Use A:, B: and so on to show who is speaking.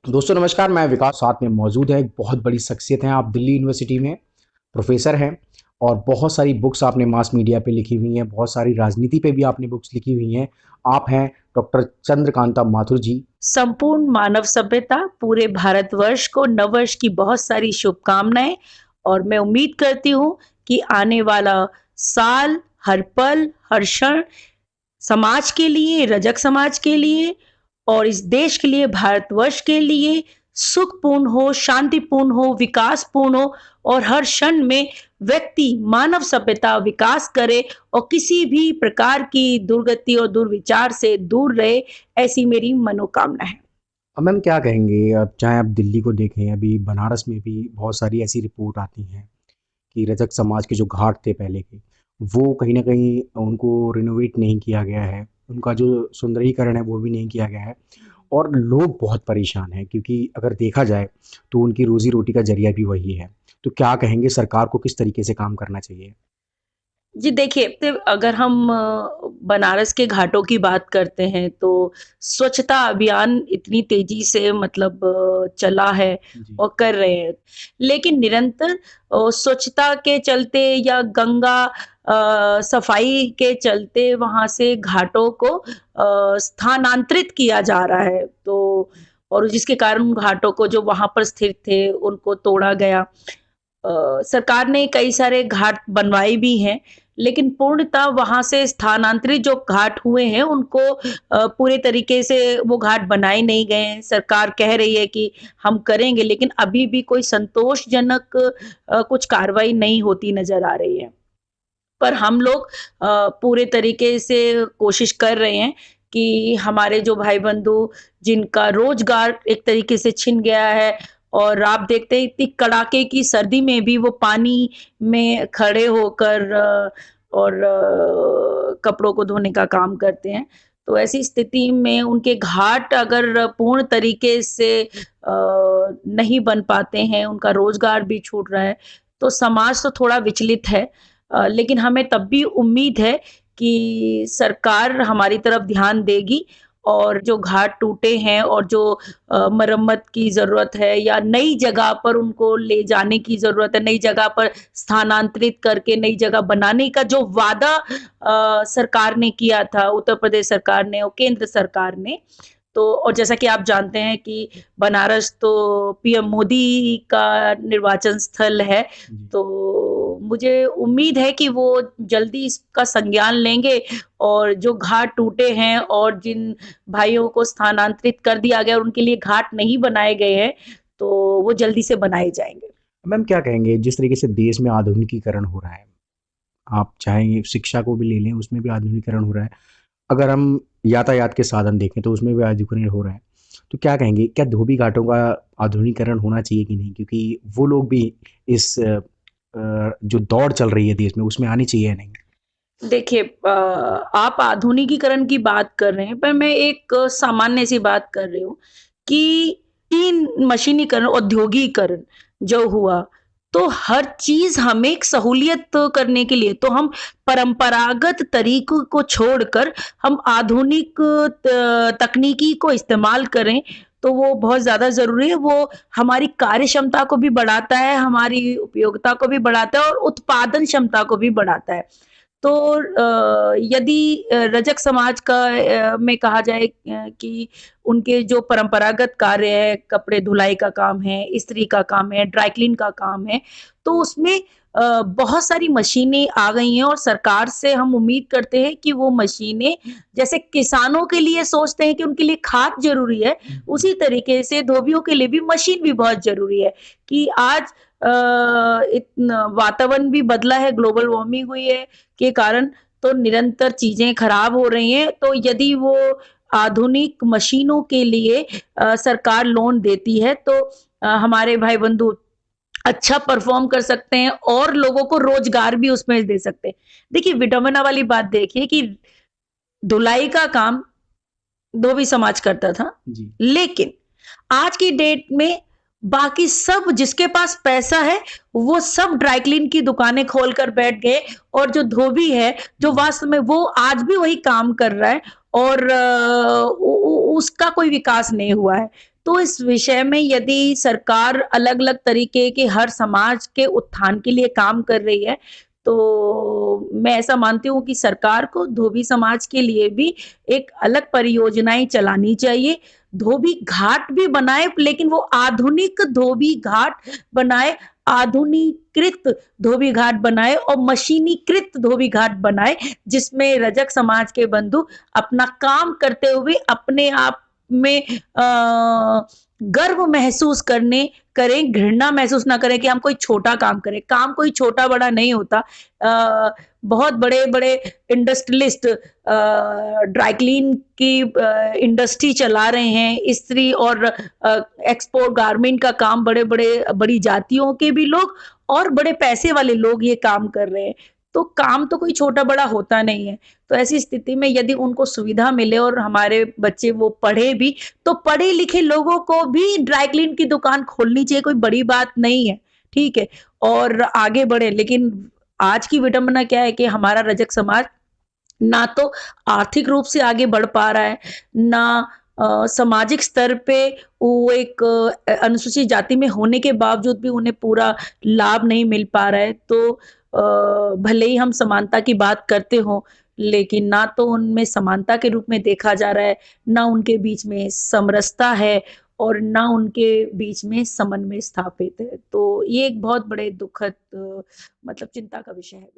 A: दोस्तों नमस्कार, मैं विकास साथ में मौजूद है। एक बहुत बड़ी शख्सियत हैं, आप दिल्ली यूनिवर्सिटी में प्रोफेसर हैं और बहुत सारी बुक्स आपने मास मीडिया पे लिखी हुई हैं, बहुत सारी राजनीति पे भी आपने बुक्स लिखी हुई हैं। आप हैं डॉक्टर चंद्रकांता माथुर जी।
B: संपूर्ण मानव सभ्यता पूरे भारतवर्ष को नववर्ष की बहुत सारी शुभकामनाएं। और मैं उम्मीद करती हूँ कि आने वाला साल हर पल हर क्षण समाज के लिए, रजक समाज के लिए और इस देश के लिए, भारतवर्ष के लिए सुखपूर्ण हो, शांतिपूर्ण हो, विकासपूर्ण हो और हर क्षण में व्यक्ति, मानव सभ्यता विकास करे और किसी भी प्रकार की दुर्गति और दुर्विचार से दूर रहे, ऐसी मेरी मनोकामना है।
A: अब मैम क्या कहेंगे, अब चाहे आप दिल्ली को देखें, अभी बनारस में भी बहुत सारी ऐसी रिपोर्ट आती हैं कि रजक समाज के जो घाट थे पहले के, वो कहीं न कहीं उनको रिनोवेट नहीं किया गया है। उनका जो सुंदरीकरण है वो भी नहीं किया गया है और लोग बहुत परेशान हैं क्योंकि अगर देखा जाए तो उनकी रोज़ी-रोटी का ज़रिया भी वही है। तो क्या कहेंगे सरकार को किस तरीके से काम करना चाहिए?
B: जी देखिए, तो अगर हम बनारस के घाटों की बात करते हैं तो स्वच्छता अभियान इतनी तेज़ी से मतलब चला है
A: जी।
B: और कर रहे हैं। लेकिन निरंतर स्वच्छता के चलते या गंगा सफाई के चलते वहाँ से घाटों को स्थानांतरित किया जा रहा है। तो और जिसके कारण उन घाटों को जो वहाँ पर स्थिर थे, उनको तोड़ा गया। सरकार ने कई सारे घाट बनवाए भी हैं, लेकिन पूर्णतः वहाँ से स्थानांतरित जो घाट हुए हैं, उनको पूरे तरीके से वो घाट बनाए नहीं गए हैं। सरकार कह रही है कि हम करेंगे, लेकिन अभी भी कोई संतोषजनक कुछ कार्रवाई नहीं होती नज़र आ रही है। पर हम लोग पूरे तरीके से कोशिश कर रहे हैं कि हमारे जो भाई-बंधु जिनका रोज़गार एक तरीके से छिन गया है और आप देखते हैं इतनी कड़ाके की सर्दी में भी वो पानी में खड़े होकर और कपड़ों को धोने का काम करते हैं। तो ऐसी स्थिति में उनके घाट अगर पूर्ण तरीके से नहीं बन पाते हैं, उनका रोज़गार भी छूट रहा है, तो समाज तो थोड़ा विचलित है। लेकिन हमें तब भी उम्मीद है कि सरकार हमारी तरफ ध्यान देगी और जो घाट टूटे हैं और जो मरम्मत की ज़रूरत है या नई जगह पर उनको ले जाने की ज़रूरत है, नई जगह पर स्थानांतरित करके नई जगह बनाने का जो वादा सरकार ने किया था, उत्तर प्रदेश सरकार ने और केंद्र सरकार ने, तो और जैसा कि आप जानते हैं कि बनारस तो पीएम मोदी का निर्वाचन स्थल है,
A: जी।
B: तो मुझे उम्मीद है कि वो जल्दी इसका संज्ञान लेंगे और जो घाट टूटे हैं और जिन भाइयों को स्थानांतरित कर दिया गया और उनके लिए घाट नहीं बनाए गए हैं, तो वो जल्दी से बनाए जाएँगे।
A: मैम क्या कहेंगे जिस तरीके से देश में आधुनिकीकरण हो रहा है, आप चाहे शिक्षा को भी ले लें उसमें भी आधुनिकीकरण हो रहा है। अगर हम यातायात के साधन देखें तो उसमें भी आधुनिकीकरण हो रहा है। तो क्या कहेंगे, क्या धोबी घाटों का आधुनिकीकरण होना चाहिए कि नहीं? क्योंकि वो लोग भी इस जो दौड़ चल रही है देश में उसमें आनी चाहिए या नहीं?
B: देखिए आप आधुनिकीकरण की बात कर रहे हैं, पर मैं एक सामान्य सी बात कर रही हूँ कि इन मशीनीकरण, औद्योगीकरण जो हुआ, तो हर चीज़ हमें एक सहूलियत तो करने के लिए तो हम परंपरागत तरीकों को छोड़कर हम आधुनिक तकनीकी को इस्तेमाल करें, तो वो बहुत ज़्यादा ज़रूरी है। वो हमारी कार्य क्षमता को भी बढ़ाता है, हमारी उपयोगिता को भी बढ़ाता है और उत्पादन क्षमता को भी बढ़ाता है। तो यदि रजक समाज का में कहा जाए कि उनके जो परंपरागत कार्य है, कपड़े धुलाई का काम है, इस्त्री का काम है, ड्राई क्लीन का काम है, तो उसमें बहुत सारी मशीनें आ गई हैं और सरकार से हम उम्मीद करते हैं कि वो मशीनें जैसे किसानों के लिए सोचते हैं कि उनके लिए खाद ज़रूरी है, उसी तरीके से धोबियों के लिए भी मशीन भी बहुत ज़रूरी है कि आज इतना वातावरण भी बदला है, ग्लोबल वार्मिंग हुई है के कारण, तो निरंतर चीज़ें खराब हो रही हैं। तो यदि वो आधुनिक मशीनों के लिए सरकार लोन देती है, तो हमारे भाई-बंधु अच्छा परफ़ॉर्म कर सकते हैं और लोगों को रोज़गार भी उसमें दे सकते हैं। देखिए, विडंबना वाली बात देखिए कि धुलाई का काम धोबी समाज करता था,
A: जी।
B: लेकिन आज की डेट में बाकी सब जिसके पास पैसा है, वो सब ड्राई क्लीन की दुकानें खोल कर बैठ गए और जो धोबी है, जो
A: जी।
B: वास्तव में वो आज भी वही काम कर रहा है और उ उसका कोई विकास नहीं हुआ है। तो इस विषय में यदि सरकार अलग-अलग तरीके के हर समाज के उत्थान के लिए काम कर रही है, तो मैं ऐसा मानती हूँ कि सरकार को धोबी समाज के लिए भी एक अलग परियोजनाएँ चलानी चाहिए। धोबी घाट भी बनाए, लेकिन वो आधुनिक धोबी घाट बनाए, आधुनिकृत धोबी घाट बनाए और मशीनीकृत धोबी घाट बनाए, जिसमें रजक समाज के बंधु अपना काम करते हुए अपने आप में गर्व महसूस करें, घृणा महसूस ना करें कि हम कोई छोटा काम करें। काम कोई छोटा-बड़ा नहीं होता। बहुत बड़े-बड़े इंडस्ट्रियलिस्ट ड्राई क्लीन की इंडस्ट्री चला रहे हैं, इस्त्री और एक्सपोर्ट गारमेंट का काम बड़े-बड़े बड़ी जातियों के भी लोग और बड़े पैसे वाले लोग ये काम कर रहे हैं। तो काम तो कोई छोटा-बड़ा होता नहीं है। तो ऐसी स्थिति में यदि उनको सुविधा मिले और हमारे बच्चे वो पढ़े भी, तो पढ़े-लिखे लोगों को भी ड्राई क्लीन की दुकान खोलनी चाहिए, कोई बड़ी बात नहीं है, ठीक है? और आगे बढ़े, लेकिन आज की विडंबना क्या है कि हमारा रजक समाज ना तो आर्थिक रूप से आगे बढ़ पा रहा है, ना सामाजिक स्तर पे वो एक अनुसूचित जाति में होने के बावजूद भी उन्हें पूरा लाभ नहीं मिल पा रहा है। तो भले ही हम समानता की बात करते हों, लेकिन ना तो उनमें समानता के रूप में देखा जा रहा है, ना उनके बीच में समरसता है और ना उनके बीच में समन्वय स्थापित है। तो ये एक बहुत बड़े दुखद मतलब चिंता का विषय है।